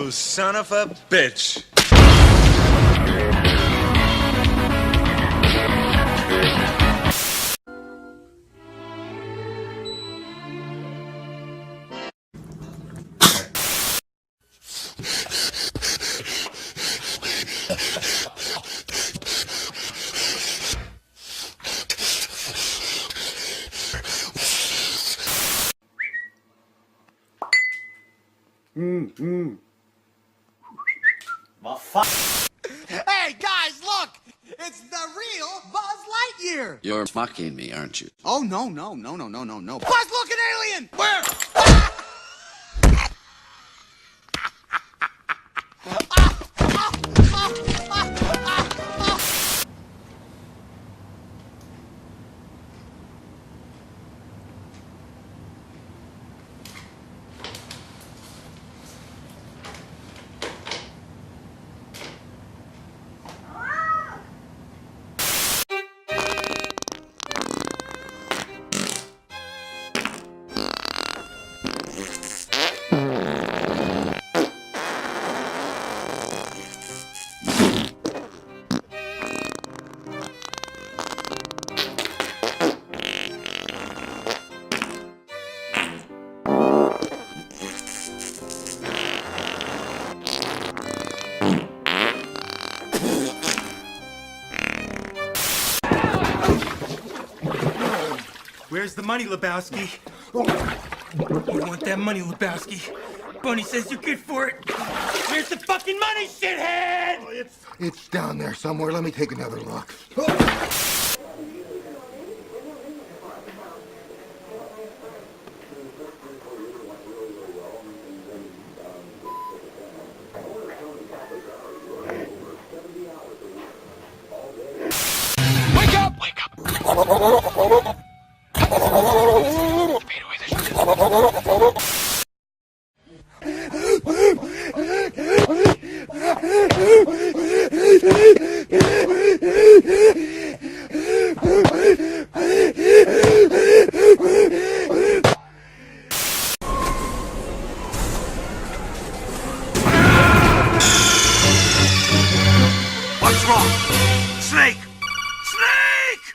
You son of a bitch. Well, fuck. Hey, guys, look! It's the real Buzz Lightyear! You're fucking me, aren't you? Oh, no. Buzz-looking alien! Where? Where's the money, Lebowski? You want that money, Lebowski? Bunny says you're good for it. Where's the fucking money, shithead? Oh, it's down there somewhere. Let me take another look. Wake up! Wake up! What's wrong? Snake! Snake!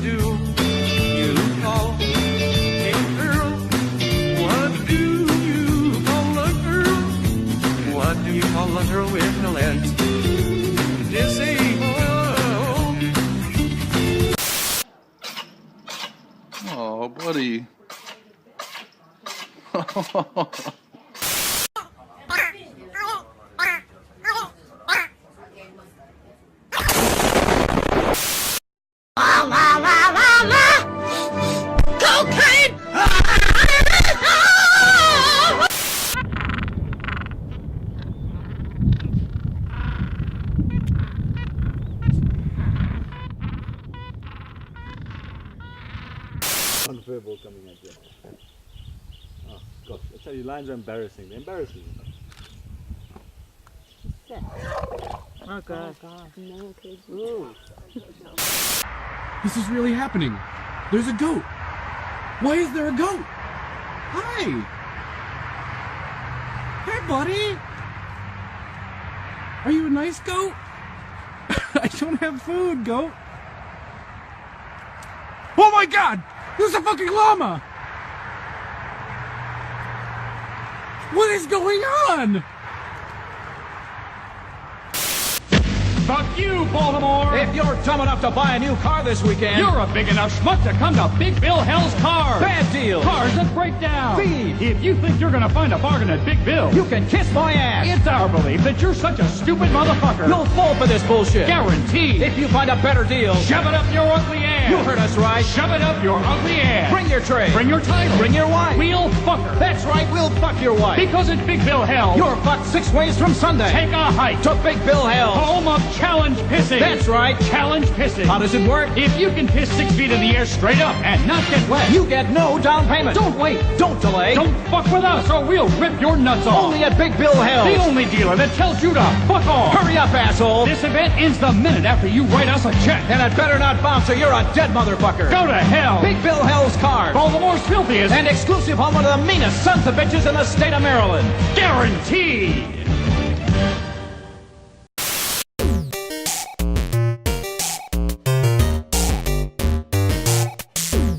Do you call a girl? What do you call a girl? What do you call a girl with no legs? Disabled. Oh, buddy. Cocaine! Unfavorable coming at you. Oh, gosh, I tell you, lines are embarrassing. They're embarrassing. Oh god. No, Ooh. This is really happening. There's a goat. Why is there a goat? Hi. Hey, buddy. Are you a nice goat? I don't have food, goat. Oh my god! There's a fucking llama! What is going on? Fuck you, Baltimore! If you're dumb enough to buy a new car this weekend, You're a big enough schmuck to come to Big Bill Hell's Cars! bad deal. Cars that break down! Thief. If you think you're gonna find a bargain at Big Bill, You can kiss my ass. it's our belief that you're such a stupid motherfucker! You'll fall for this bullshit. Guaranteed! If you find a better deal, Shove it up your ugly ass! you heard us right. Shove it up your ugly ass! Bring your tray. Bring your title! Bring your wife. We'll fuck her! That's right, we'll fuck your wife. Because at Big Bill Hell, You're fucked 6 ways from Sunday. take a hike to Big Bill Hell. home of challenge pissing. That's right. Challenge pissing. How does it work? If you can piss 6 feet in the air straight up and not get wet, You get no down payment. Don't wait. Don't delay. don't fuck with us or we'll rip your nuts off. Only at Big Bill Hell's. The only dealer that tells you to fuck off. Hurry up, asshole. This event ends the minute after you write us a check. And it better not bounce or you're a dead motherfucker. Go to hell. Big Bill Hell's cars. Baltimore's filthiest And exclusive on one of the meanest sons of bitches in the state of Maryland. guaranteed.